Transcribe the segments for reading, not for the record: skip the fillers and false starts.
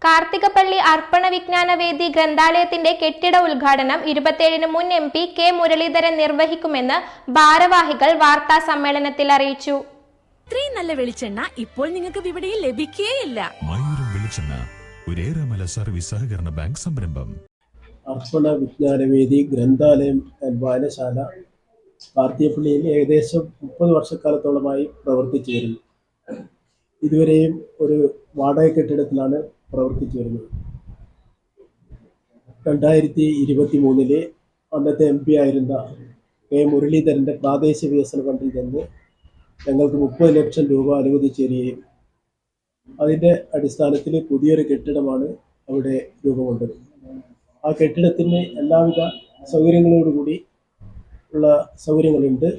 കാർത്തികപ്പള്ളി അർപ്പണ വിജ്ഞാന വേദി ഗ്രന്ഥാലയത്തിന്റെ കെട്ടിട ഉദ്ഘാടനം 27-ന് മുൻ MP കെ മുരളീധരൻ നിർവഹിക്കുമെന്ന് ഭാരവാഹികൾ വാർത്താ സമ്മേളനത്തിൽ അറിയിച്ചു. ഇത്രയും നല്ല വെളിച്ചെണ്ണ ഇപ്പോൾ നിങ്ങൾക്ക് വിപണിയിൽ ലഭിക്കുകയില്ല. മയൂരം വെളിച്ചെണ്ണ ഒരു ഏറെമല സർവീസ് സഹകരണ ബാങ്ക് സംരംഭം. അർപ്പണ വിജ്ഞാനവേദി ഗ്രന്ഥാലയം വായനശാല കാർത്തികപ്പള്ളിയിൽ ഏകദേശം 30 വർഷക്കാലത്തോളമായി പ്രവർത്തിച്ചു വരുന്നു. ഇതുവരെയും ഒരു വാടക കെട്ടിടത്തിലാണ് പ്രവർത്തിച്ചു വരുന്നത്. 2023 അന്നത്തെ MP ആയിരുന്ന കെ മുരളീധരൻ്റെ പ്രാദേശിക വികസന ഫണ്ടിൽ നിന്ന് ഞങ്ങൾക്ക് 30 ലക്ഷം രൂപ അനുവദിച്ചു തരികയും അതിൻ്റെ അടിസ്ഥാനത്തിൽ പുതിയൊരു കെട്ടിടമാണ് അവിടെ രൂപം കൊണ്ടത്. ആ കെട്ടിടത്തിന് എല്ലാവിധ സൗകര്യങ്ങളോടുകൂടി ഉള്ള സൗകര്യങ്ങളുണ്ട്.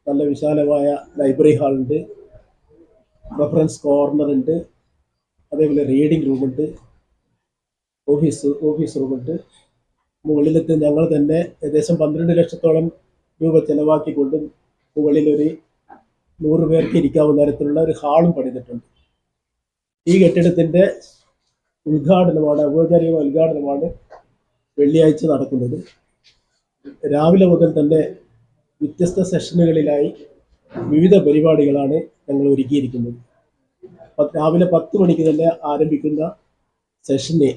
നല്ല വിശാലമായ ലൈബ്രറി ഹാളുണ്ട്, റെഫറൻസ് കോർണറുണ്ട്, അതേപോലെ റീഡിംഗ് റൂമുണ്ട്, ഓഫീസ് റൂമുണ്ട്. മുകളിലത്തെ ഞങ്ങൾ തന്നെ ഏകദേശം 12 ലക്ഷത്തോളം രൂപ ചെലവാക്കിക്കൊണ്ട് മുകളിലൊരു 100 പേർക്ക് ഇരിക്കാവുന്ന തരത്തിലുള്ള ഒരു ഹാളും പണിതിട്ടുണ്ട്. ഈ കെട്ടിടത്തിൻ്റെ ഔപചാരിക ഉദ്ഘാടനമാണ് വെള്ളിയാഴ്ച നടക്കുന്നത്. രാവിലെ മുതൽ തന്നെ വ്യത്യസ്ത സെഷനുകളിലായി വിവിധ പരിപാടികളാണ് ഞങ്ങൾ ഒരുക്കിയിരിക്കുന്നത്. രാവിലെ 10 മണിക്ക് തന്നെ ആരംഭിക്കുന്ന സെഷനെ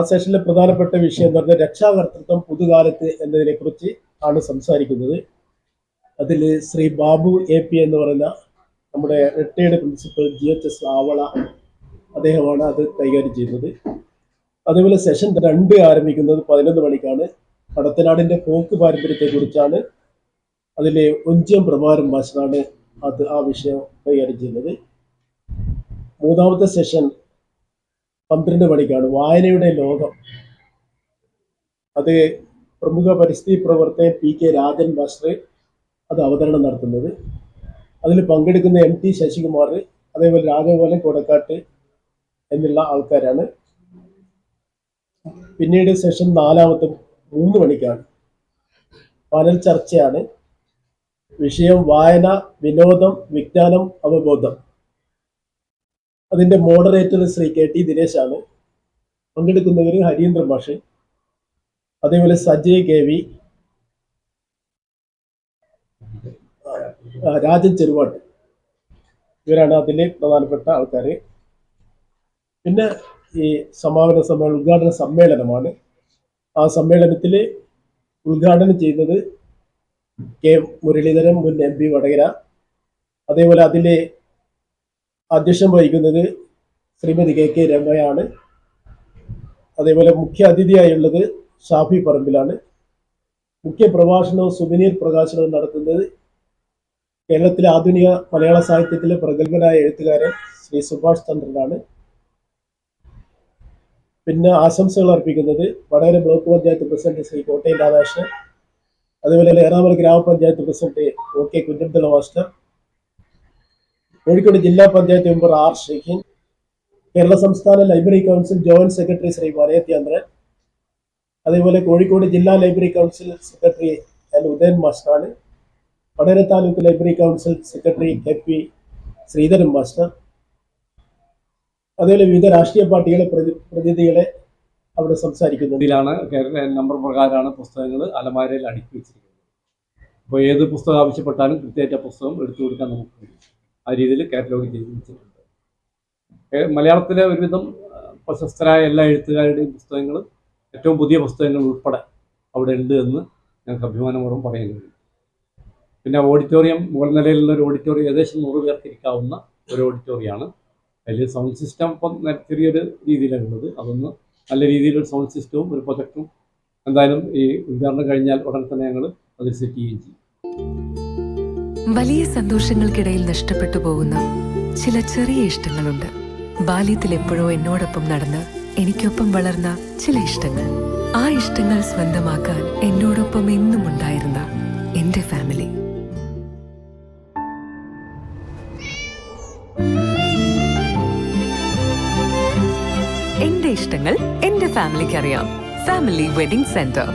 സെഷനിലെ പ്രധാനപ്പെട്ട വിഷയം എന്ന് പറഞ്ഞാൽ രക്ഷാകർതൃത്വം പുതുകാലത്ത് എന്നതിനെക്കുറിച്ച് ആണ് സംസാരിക്കുന്നത്. അതിൽ ശ്രീ ബാബു AP എന്ന് പറയുന്ന നമ്മുടെ റിട്ടയർഡ് പ്രിൻസിപ്പൽ GHS ആവള അദ്ദേഹമാണ് അത് കൈകാര്യം ചെയ്യുന്നത്. അതേപോലെ സെഷൻ 2 ആരംഭിക്കുന്നത് 11 മണിക്കാണ്. കടത്തനാടിൻ്റെ ഫോക്ക് പാരമ്പര്യത്തെക്കുറിച്ചാണ്. അതിലെ ഒഞ്ചിയം പ്രഭാരം മാസ്റ്ററാണ് ആ വിഷയം കൈകാര്യം ചെയ്യുന്നത്. 3ാമത്തെ സെഷൻ 12 മണിക്കാണ്. വായനയുടെ ലോകം. അത് പ്രമുഖ പരിസ്ഥിതി പ്രവർത്തകൻ PK രാജൻ മാസ്റ്റർ അത് അവതരണം നടത്തുന്നത്. അതിൽ പങ്കെടുക്കുന്ന MT ശശികുമാർ, അതേപോലെ രാഘവോലൻ കൊടക്കാട്ട് എന്നുള്ള ആൾക്കാരാണ്. പിന്നീട് സെഷൻ 4ാമത്തെ 3 മണിക്കാണ്. പാനൽ ചർച്ചയാണ്. വിഷയം വായന, വിനോദം, വിജ്ഞാനം, അവബോധം. അതിൻ്റെ മോഡറേറ്റർ ശ്രീ KT ദിനേശാണ്. പങ്കെടുക്കുന്നവർ ഹരീന്ദ്ര മാഷ്, അതേപോലെ സജയ് KV, രാജൻ ചെറുവാട്ട്, ഇവരാണ് അതിലെ പ്രധാനപ്പെട്ട ആൾക്കാർ. പിന്നെ ഈ ഉദ്ഘാടന സമ്മേളനമാണ്. ആ സമ്മേളനത്തിൽ ഉദ്ഘാടനം ചെയ്യുന്നത് കെ മുരളീധരൻ മുൻ MP വടകര. അതേപോലെ അതിലെ അധ്യക്ഷം വഹിക്കുന്നത് ശ്രീമതി KK രമയാണ്. അതേപോലെ മുഖ്യ അതിഥിയായുള്ളത് ഷാഫി പറമ്പിലാണ്. മുഖ്യ പ്രഭാഷണവും സുവനീർ പ്രകാശനവും നടത്തുന്നത് കേരളത്തിലെ ആധുനിക മലയാള സാഹിത്യത്തിലെ പ്രഗത്ഭനായ എഴുത്തുകാരൻ ശ്രീ സുഭാഷ് ചന്ദ്രനാണ്. പിന്നെ ആശംസകൾ അർപ്പിക്കുന്നത് വടകര ബ്ലോക്ക് പഞ്ചായത്ത് പ്രസിഡന്റ് ശ്രീ കോട്ടയം രാധാകൃഷ്ണൻ, അതുപോലെ ഏറാമല ഗ്രാമപഞ്ചായത്ത് president OK Kunhabdulla master, Kozhikode ജില്ലാ പഞ്ചായത്ത് മെമ്പർ R ഷഹീൻ, കേരള സംസ്ഥാന library council joint secretary Shri വരയത്യാന്ദ്രൻ, അതേപോലെ കോഴിക്കോട് ജില്ലാ ലൈബ്രറി കൗൺസിൽ സെക്രട്ടറി ഉദയൻ മാസ്റ്ററാണ്. Vadakara taluk library council secretary KP Sreedharan master, അതേപോലെ വിവിധ രാഷ്ട്രീയ പാർട്ടികളെ പ്രതിനിധികളെ അവിടെ സംസാരിക്കുന്നത്. ഇതിലാണ് നമ്പർ പ്രകാരമാണ് പുസ്തകങ്ങൾ അലമാരയിൽ അടുക്കി വെച്ചിരിക്കുന്നത്. അപ്പോൾ ഏത് പുസ്തകം ആവശ്യപ്പെട്ടാലും കൃത്യമായിട്ട് പുസ്തകം എടുത്തു കൊടുക്കാൻ നമുക്ക് കഴിയും. ആ രീതിയിൽ കാറ്റലോഗ് ചെയ്ത് വെച്ചിട്ടുണ്ട്. മലയാളത്തിലെ ഒരുവിധം പ്രശസ്തരായ എല്ലാ എഴുത്തുകാരുടെയും പുസ്തകങ്ങൾ, ഏറ്റവും പുതിയ പുസ്തകങ്ങൾ ഉൾപ്പെടെ അവിടെ ഉണ്ട് എന്ന് ഞങ്ങൾക്ക് അഭിമാനപൂർവ്വം പറയാൻ കഴിയും. പിന്നെ ഓഡിറ്റോറിയം, മുകൾ നിലയിലുള്ള ഒരു ഓഡിറ്റോറിയം, ഏകദേശം 100 പേർക്ക് ഇരിക്കാവുന്ന ഒരു ഓഡിറ്റോറിയമാണ്. അതിൽ സൗണ്ട് സിസ്റ്റം ഇപ്പം ചെറിയൊരു രീതിയിലാണ് ഉള്ളത്. അതൊന്ന് നല്ല രീതിയിലൊരു സൗണ്ട് സിസ്റ്റവും ഒരു പ്രൊജക്റ്റും എന്തായാലും ഈ ഉദ്ഘാടനം കഴിഞ്ഞാൽ ഉടൻ തന്നെ ഞങ്ങൾ അത് സെറ്റ് ചെയ്യുകയും ചെയ്യും. വലിയ സന്തോഷങ്ങൾക്കിടയിൽ നഷ്ടപ്പെട്ടു പോകുന്ന ചില ചെറിയ ഇഷ്ടങ്ങളുണ്ട്. ബാല്യത്തിൽ എപ്പോഴോ എന്നോടൊപ്പം നടന്ന് എനിക്കൊപ്പം വളർന്ന ചില ഇഷ്ടങ്ങൾ. ആ ഇഷ്ടങ്ങൾ സ്വന്തമാക്കാൻ എന്നോടൊപ്പം എന്നും ഉണ്ടായിരുന്ന എന്റെ ഫാമിലി. എന്റെ ഇഷ്ടങ്ങൾ എന്റെ ഫാമിലിക്ക് അറിയാം. Family wedding centre.